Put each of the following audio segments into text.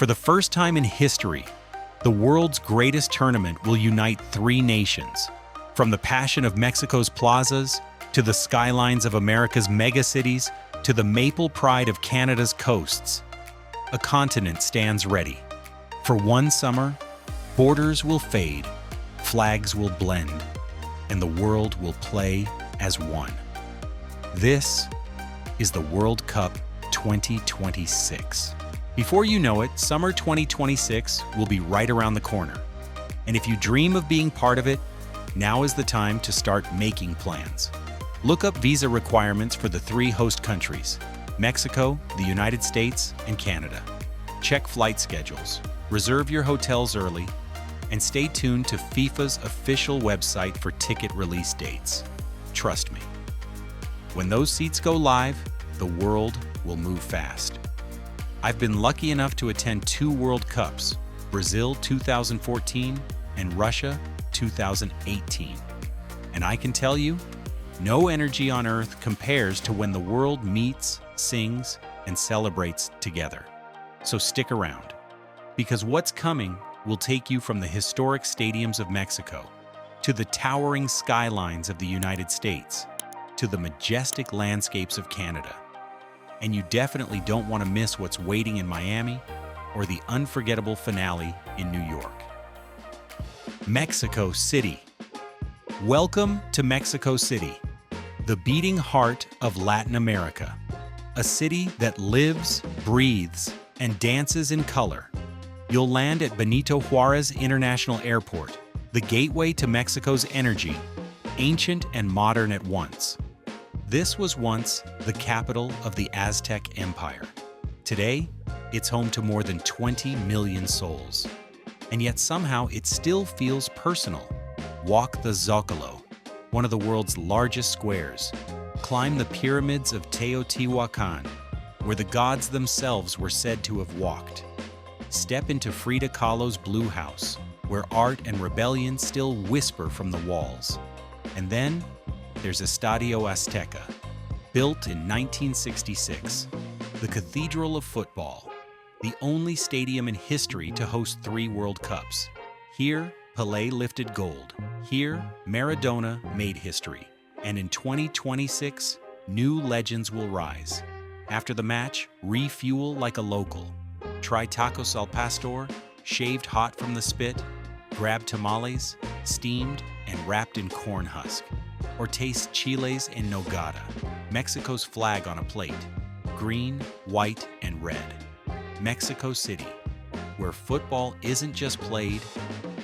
For the first time in history, the world's greatest tournament will unite three nations. From the passion of Mexico's plazas, to the skylines of America's megacities, to the maple pride of Canada's coasts, a continent stands ready. For one summer, borders will fade, flags will blend, and the world will play as one. This is the World Cup 2026. Before you know it, summer 2026 will be right around the corner. And if you dream of being part of it, now is the time to start making plans. Look up visa requirements for the three host countries: Mexico, the United States, and Canada. Check flight schedules, reserve your hotels early, and stay tuned to FIFA's official website for ticket release dates. Trust me, when those seats go live, the world will move fast. I've been lucky enough to attend two World Cups, Brazil 2014 and Russia 2018. And I can tell you, no energy on earth compares to when the world meets, sings, and celebrates together. So stick around, because what's coming will take you from the historic stadiums of Mexico to the towering skylines of the United States to the majestic landscapes of Canada. And you definitely don't want to miss what's waiting in Miami or the unforgettable finale in New York. Mexico City. Welcome to Mexico City, the beating heart of Latin America, a city that lives, breathes, and dances in color. You'll land at Benito Juarez International Airport, the gateway to Mexico's energy, ancient and modern at once. This was once the capital of the Aztec Empire. Today, it's home to more than 20 million souls. And yet somehow it still feels personal. Walk the Zócalo, one of the world's largest squares. Climb the pyramids of Teotihuacan, where the gods themselves were said to have walked. Step into Frida Kahlo's Blue House, where art and rebellion still whisper from the walls. And then there's Estadio Azteca, built in 1966, the cathedral of football, the only stadium in history to host 3 World Cups. Here, Pelé lifted gold. Here, Maradona made history. And in 2026, new legends will rise. After the match, refuel like a local. Try tacos al pastor, shaved hot from the spit. Grab tamales, steamed and wrapped in corn husk. Or taste chiles en nogada, Mexico's flag on a plate. Green, white, and red. Mexico City, where football isn't just played,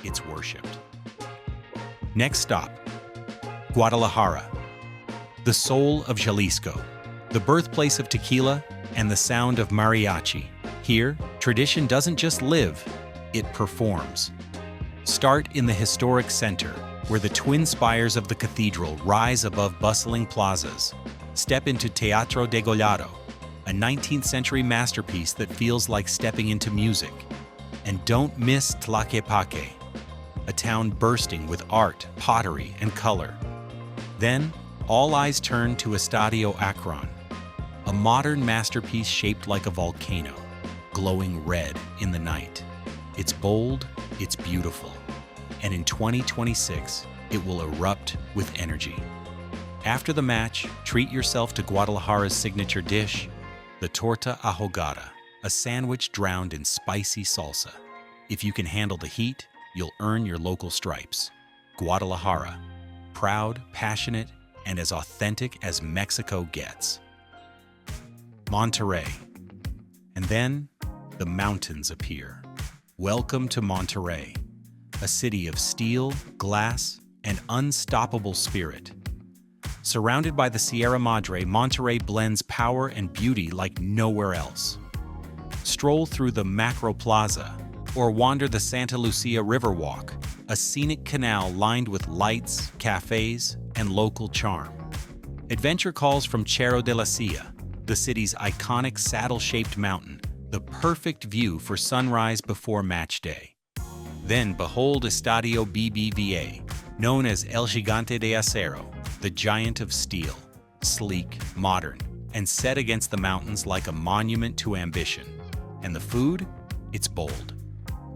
it's worshipped. Next stop, Guadalajara, the soul of Jalisco, the birthplace of tequila and the sound of mariachi. Here, tradition doesn't just live, it performs. Start in the historic center, where the twin spires of the cathedral rise above bustling plazas. Step into Teatro Degollado, a 19th century masterpiece that feels like stepping into music. And don't miss Tlaquepaque, a town bursting with art, pottery, and color. Then, all eyes turn to Estadio Akron, a modern masterpiece shaped like a volcano, glowing red in the night. It's bold, it's beautiful, and in 2026, it will erupt with energy. After the match, treat yourself to Guadalajara's signature dish, the torta ahogada, a sandwich drowned in spicy salsa. If you can handle the heat, you'll earn your local stripes. Guadalajara, proud, passionate, and as authentic as Mexico gets. Monterrey. And then, the mountains appear. Welcome to Monterrey, a city of steel, glass, and unstoppable spirit. Surrounded by the Sierra Madre, Monterrey blends power and beauty like nowhere else. Stroll through the Macro Plaza, or wander the Santa Lucia Riverwalk, a scenic canal lined with lights, cafes, and local charm. Adventure calls from Cerro de la Silla, the city's iconic saddle-shaped mountain, the perfect view for sunrise before match day. Then behold Estadio BBVA, known as El Gigante de Acero, the giant of steel, sleek, modern, and set against the mountains like a monument to ambition. And the food? it's bold.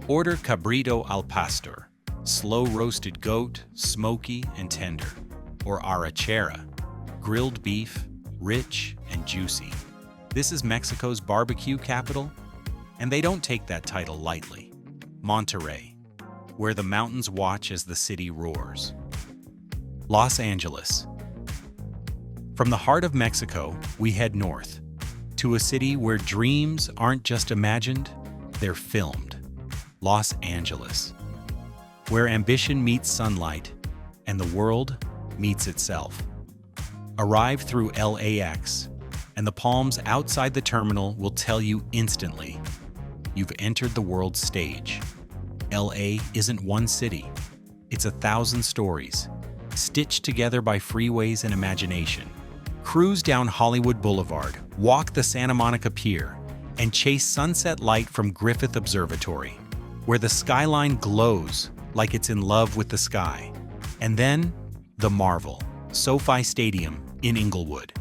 Order cabrito al pastor, slow-roasted goat, smoky and tender, or arrachera, grilled beef, rich and juicy. This is Mexico's barbecue capital, and they don't take that title lightly. Monterrey, where the mountains watch as the city roars. Los Angeles. From the heart of Mexico, we head north, to a city where dreams aren't just imagined, they're filmed. Los Angeles, where ambition meets sunlight and the world meets itself. Arrive through LAX, and the palms outside the terminal will tell you instantly, you've entered the world stage. LA isn't one city, it's 1,000 stories, stitched together by freeways and imagination. Cruise down Hollywood Boulevard, walk the Santa Monica Pier, and chase sunset light from Griffith Observatory, where the skyline glows like it's in love with the sky. And then, the marvel, SoFi Stadium in Inglewood.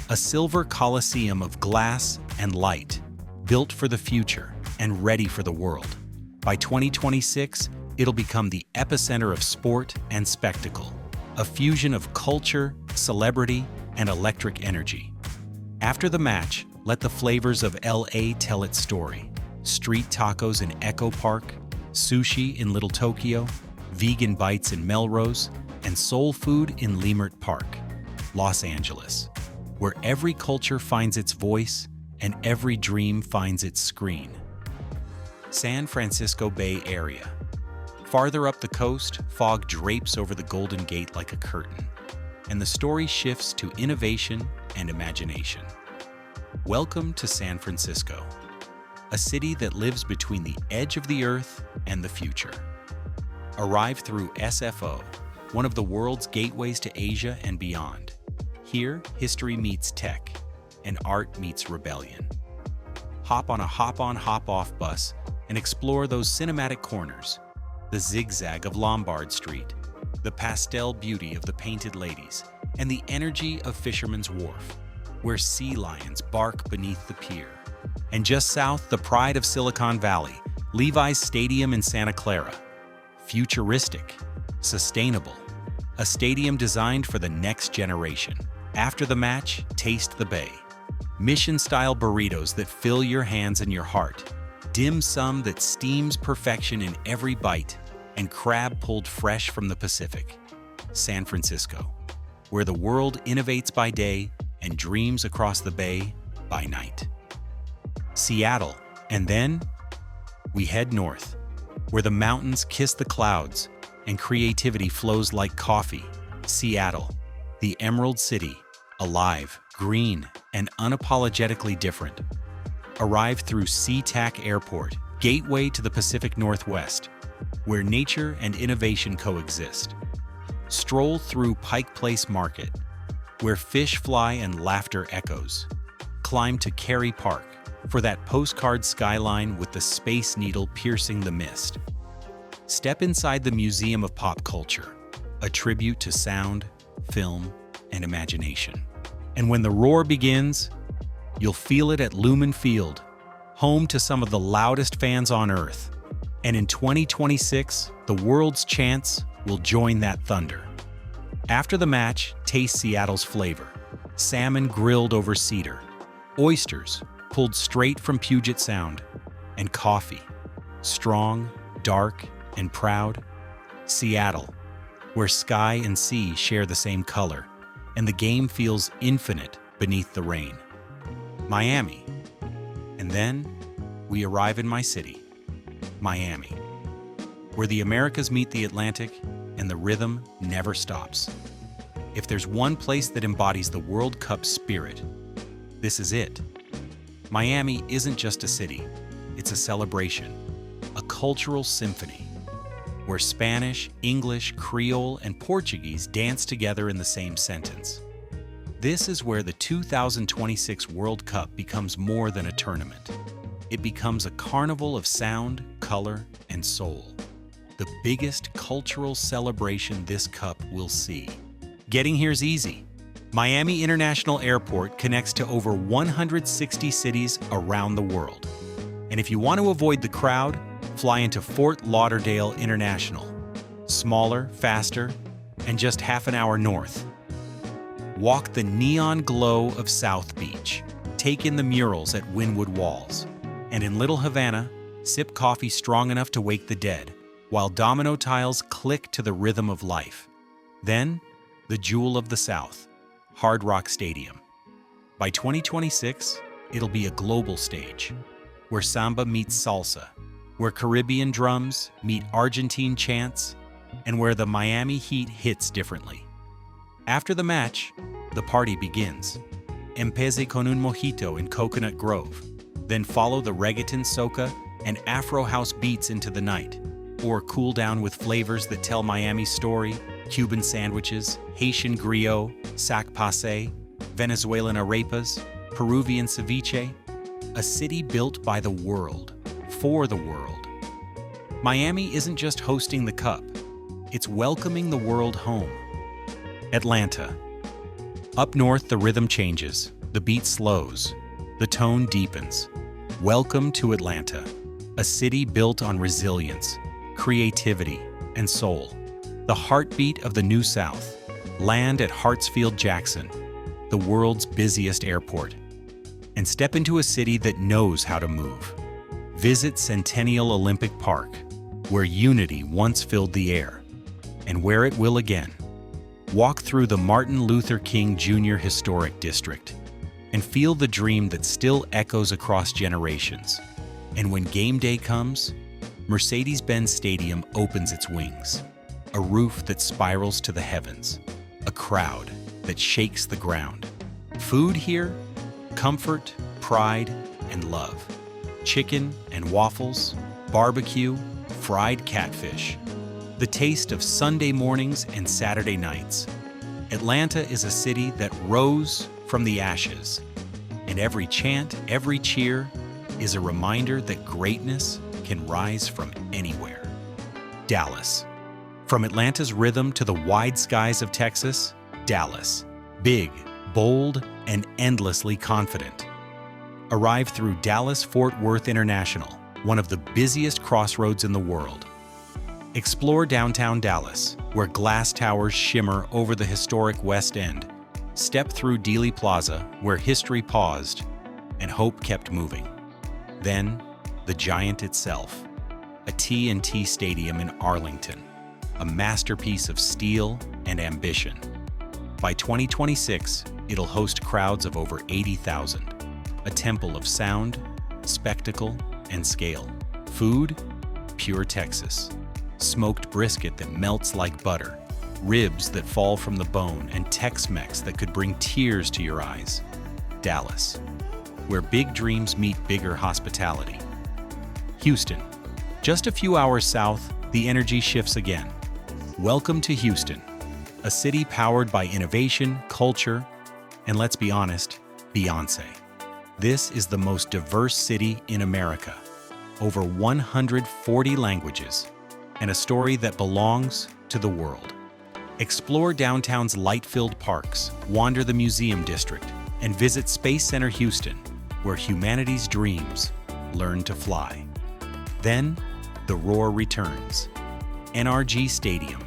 A silver coliseum of glass and light, built for the future and ready for the world. By 2026, it'll become the epicenter of sport and spectacle, a fusion of culture, celebrity, and electric energy. After the match, let the flavors of LA tell its story. Street tacos in Echo Park, sushi in Little Tokyo, vegan bites in Melrose, and soul food in Leimert Park. Los Angeles, where every culture finds its voice and every dream finds its screen. San Francisco Bay Area. Farther up the coast, fog drapes over the Golden Gate like a curtain, and the story shifts to innovation and imagination. Welcome to San Francisco, a city that lives between the edge of the earth and the future. Arrive through SFO, one of the world's gateways to Asia and beyond. Here, history meets tech, and art meets rebellion. Hop on a hop-on, hop-off bus and explore those cinematic corners, the zigzag of Lombard Street, the pastel beauty of the Painted Ladies, and the energy of Fisherman's Wharf, where sea lions bark beneath the pier. And just south, the pride of Silicon Valley, Levi's Stadium in Santa Clara. Futuristic, sustainable, a stadium designed for the next generation. After the match, taste the Bay. Mission-style burritos that fill your hands and your heart, dim sum that steams perfection in every bite, and crab pulled fresh from the Pacific. San Francisco, where the world innovates by day and dreams across the bay by night. Seattle, and then we head north, where the mountains kiss the clouds and creativity flows like coffee. Seattle, the Emerald City, alive, green, and unapologetically different. Arrive through SeaTac Airport, gateway to the Pacific Northwest, where nature and innovation coexist. Stroll through Pike Place Market, where fish fly and laughter echoes. Climb to Cary Park for that postcard skyline with the Space Needle piercing the mist. Step inside the Museum of Pop Culture, a tribute to sound, film, and imagination. And when the roar begins, you'll feel it at Lumen Field, home to some of the loudest fans on Earth. And in 2026, the world's chants will join that thunder. After the match, taste Seattle's flavor. Salmon grilled over cedar, oysters pulled straight from Puget Sound, and coffee, strong, dark, and proud. Seattle, where sky and sea share the same color, and the game feels infinite beneath the rain. Miami. And then we arrive in my city, Miami, where the Americas meet the Atlantic and the rhythm never stops. If there's one place that embodies the World Cup spirit, this is it. Miami isn't just a city, it's a celebration, a cultural symphony, where Spanish, English, Creole, and Portuguese dance together in the same sentence. This is where the 2026 World Cup becomes more than a tournament. It becomes a carnival of sound, color, and soul. The biggest cultural celebration this cup will see. Getting here's easy. Miami International Airport connects to over 160 cities around the world. And if you want to avoid the crowd, fly into Fort Lauderdale International. Smaller, faster, and just half an hour north. Walk the neon glow of South Beach. Take in the murals at Wynwood Walls. And in Little Havana, sip coffee strong enough to wake the dead, while domino tiles click to the rhythm of life. Then, the jewel of the South, Hard Rock Stadium. By 2026, it'll be a global stage, where samba meets salsa, where Caribbean drums meet Argentine chants, and where the Miami Heat hits differently. After the match, the party begins. Empecé con un mojito in Coconut Grove, then follow the reggaeton, soca, and Afro house beats into the night, or cool down with flavors that tell Miami's story: Cuban sandwiches, Haitian griot, sac passe, Venezuelan arepas, Peruvian ceviche, a city built by the world, for the world. Miami isn't just hosting the Cup, it's welcoming the world home. Atlanta. Up north, the rhythm changes, the beat slows, the tone deepens. Welcome to Atlanta, a city built on resilience, creativity, and soul. The heartbeat of the New South. Land at Hartsfield-Jackson, the world's busiest airport, and step into a city that knows how to move. Visit Centennial Olympic Park, where unity once filled the air, and where it will again. Walk through the Martin Luther King Jr. Historic District, and feel the dream that still echoes across generations. And when game day comes, Mercedes-Benz Stadium opens its wings, a roof that spirals to the heavens, a crowd that shakes the ground. Food here? Comfort, pride, and love. Chicken and waffles, barbecue, fried catfish. The taste of Sunday mornings and Saturday nights. Atlanta is a city that rose from the ashes, and every chant, every cheer is a reminder that greatness can rise from anywhere. Dallas. From Atlanta's rhythm to the wide skies of Texas, Dallas. Big, bold, and endlessly confident. Arrive through Dallas-Fort Worth International, one of the busiest crossroads in the world. Explore downtown Dallas, where glass towers shimmer over the historic West End. Step through Dealey Plaza, where history paused and hope kept moving. Then, the giant itself, a T&T Stadium in Arlington, a masterpiece of steel and ambition. By 2026, it'll host crowds of over 80,000, a temple of sound, spectacle, and scale. Food? Pure Texas. Smoked brisket that melts like butter, ribs that fall from the bone, and Tex-Mex that could bring tears to your eyes. Dallas, where big dreams meet bigger hospitality. Houston. Just a few hours south, the energy shifts again. Welcome to Houston, a city powered by innovation, culture, and let's be honest, Beyoncé. This is the most diverse city in America. Over 140 languages, and a story that belongs to the world. Explore downtown's light-filled parks, wander the museum district, and visit Space Center Houston, where humanity's dreams learn to fly. Then, the roar returns. NRG Stadium,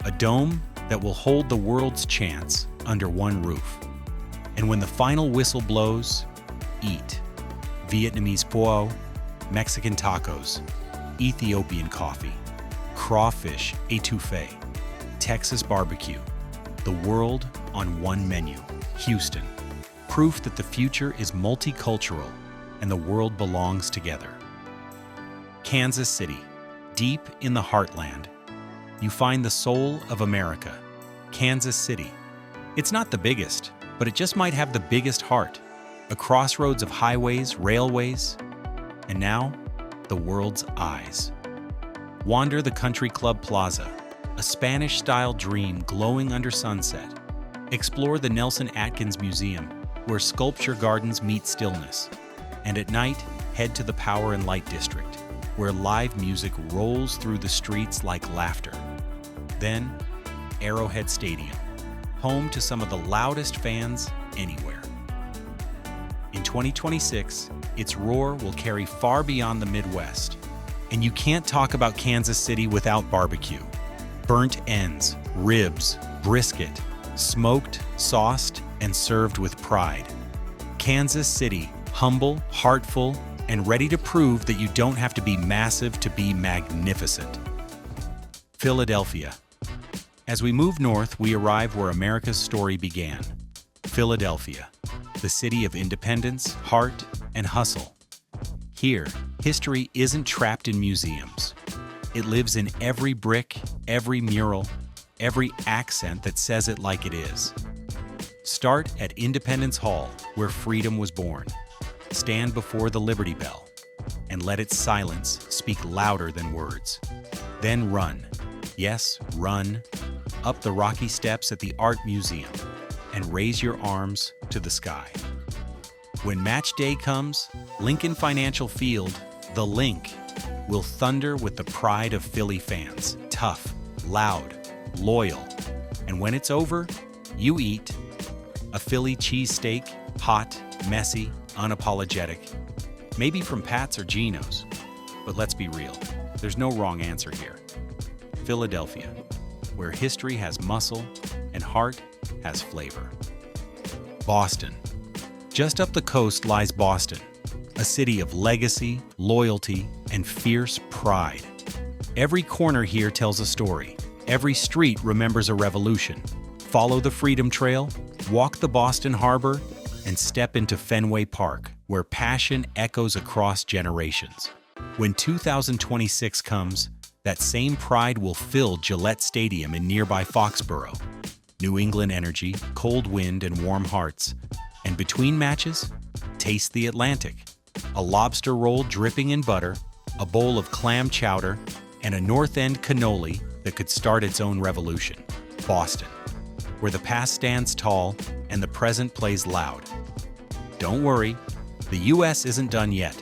a dome that will hold the world's chants under one roof. And when the final whistle blows, eat. Vietnamese pho, Mexican tacos, Ethiopian coffee, crawfish etouffee, Texas barbecue, the world on one menu. Houston, proof that the future is multicultural and the world belongs together. Kansas City, deep in the heartland, you find the soul of America. Kansas City. It's not the biggest, but it just might have the biggest heart. A crossroads of highways, railways, and now, the world's eyes. Wander the Country Club Plaza, a Spanish-style dream glowing under sunset. Explore the Nelson Atkins Museum, where sculpture gardens meet stillness. And at night, head to the Power and Light District, where live music rolls through the streets like laughter. Then, Arrowhead Stadium, home to some of the loudest fans anywhere. In 2026, its roar will carry far beyond the Midwest. And you can't talk about Kansas City without barbecue. Burnt ends, ribs, brisket, smoked, sauced, and served with pride. Kansas City, humble, heartful, and ready to prove that you don't have to be massive to be magnificent. Philadelphia. As we move north, we arrive where America's story began. Philadelphia, the city of independence, heart, and hustle. Here, history isn't trapped in museums. It lives in every brick, every mural, every accent that says it like it is. Start at Independence Hall, where freedom was born. Stand before the Liberty Bell, and let its silence speak louder than words. Then run, yes, run, up the rocky steps at the Art Museum, and raise your arms to the sky. When match day comes, Lincoln Financial Field, the Link, will thunder with the pride of Philly fans, tough, loud, loyal. And when it's over, you eat a Philly cheesesteak, hot, messy, unapologetic, maybe from Pat's or Geno's. But let's be real, there's no wrong answer here. Philadelphia, where history has muscle and heart has flavor. Boston. Just up the coast lies Boston, a city of legacy, loyalty, and fierce pride. Every corner here tells a story. Every street remembers a revolution. Follow the Freedom Trail, walk the Boston Harbor, and step into Fenway Park, where passion echoes across generations. When 2026 comes, that same pride will fill Gillette Stadium in nearby Foxborough. New England energy, cold wind, and warm hearts. And between matches, taste the Atlantic. A lobster roll dripping in butter, a bowl of clam chowder, and a North End cannoli that could start its own revolution. Boston, where the past stands tall and the present plays loud. Don't worry, the U.S. isn't done yet.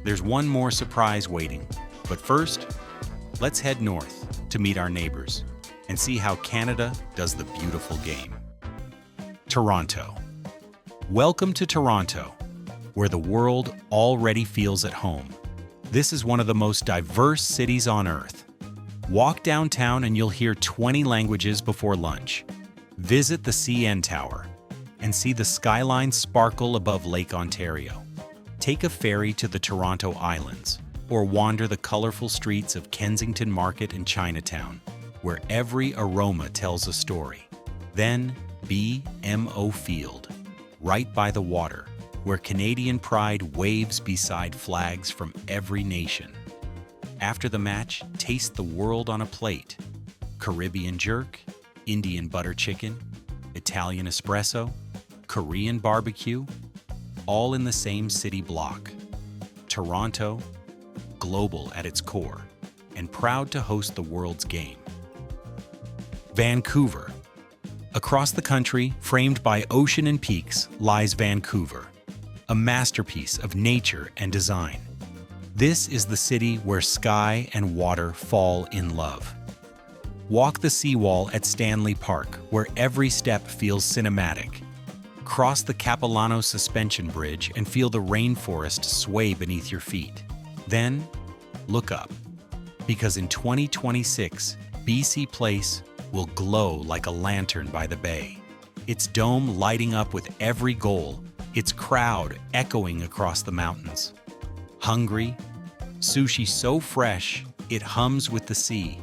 There's one more surprise waiting. But first, let's head north to meet our neighbors and see how Canada does the beautiful game. Toronto. Welcome to Toronto, where the world already feels at home. This is one of the most diverse cities on Earth. Walk downtown and you'll hear 20 languages before lunch. Visit the CN Tower and see the skyline sparkle above Lake Ontario. Take a ferry to the Toronto Islands or wander the colorful streets of Kensington Market and Chinatown, where every aroma tells a story. Then BMO Field, right by the water, where Canadian pride waves beside flags from every nation. After the match, taste the world on a plate. Caribbean jerk, Indian butter chicken, Italian espresso, Korean barbecue, all in the same city block. Toronto, global at its core, and proud to host the world's game. Vancouver. Across the country, framed by ocean and peaks, lies Vancouver, a masterpiece of nature and design. This is the city where sky and water fall in love. Walk the seawall at Stanley Park, where every step feels cinematic. Cross the Capilano Suspension Bridge and feel the rainforest sway beneath your feet. Then, look up, because in 2026, BC Place will glow like a lantern by the bay, its dome lighting up with every goal, its crowd echoing across the mountains. Hungry? Sushi so fresh, it hums with the sea,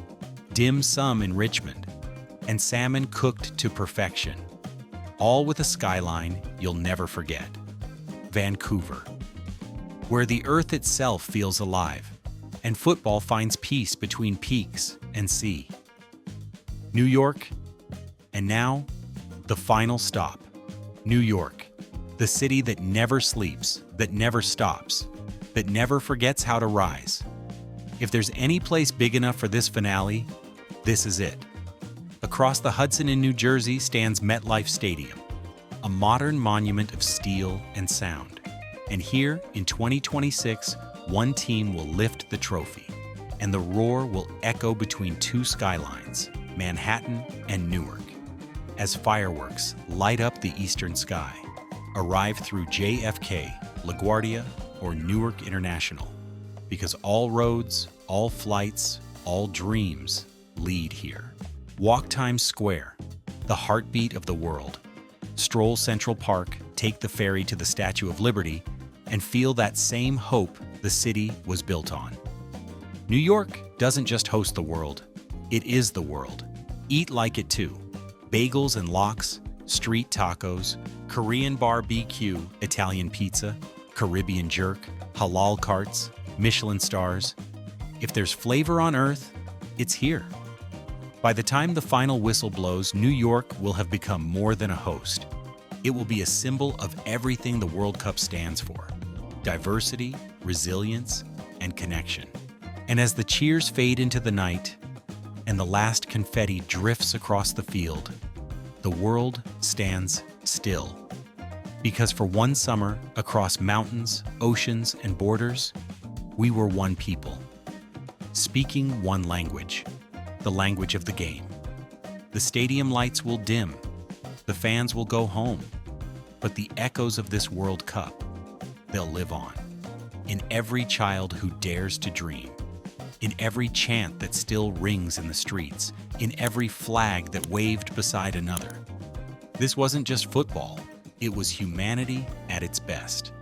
dim sum in Richmond, and salmon cooked to perfection, all with a skyline you'll never forget. Vancouver, where the earth itself feels alive, and football finds peace between peaks and sea. New York, and now, the final stop. New York, the city that never sleeps, that never stops, that never forgets how to rise. If there's any place big enough for this finale, this is it. Across the Hudson in New Jersey stands MetLife Stadium, a modern monument of steel and sound. And here, in 2026, one team will lift the trophy, and the roar will echo between two skylines, Manhattan and Newark, as fireworks light up the eastern sky. Arrive through JFK, LaGuardia, or Newark International, because all roads, all flights, all dreams lead here. Walk Times Square, the heartbeat of the world. Stroll Central Park, take the ferry to the Statue of Liberty, and feel that same hope the city was built on. New York doesn't just host the world, it is the world. Eat like it too. Bagels and lox, street tacos, Korean barbecue, Italian pizza, Caribbean jerk, halal carts, Michelin stars. If there's flavor on earth, it's here. By the time the final whistle blows, New York will have become more than a host. It will be a symbol of everything the World Cup stands for: diversity, resilience, and connection. And as the cheers fade into the night and the last confetti drifts across the field, the world stands still. Because for one summer, across mountains, oceans, and borders, we were one people, speaking one language, the language of the game. The stadium lights will dim, the fans will go home, but the echoes of this World Cup, they'll live on. In every child who dares to dream, in every chant that still rings in the streets, in every flag that waved beside another. This wasn't just football, it was humanity at its best.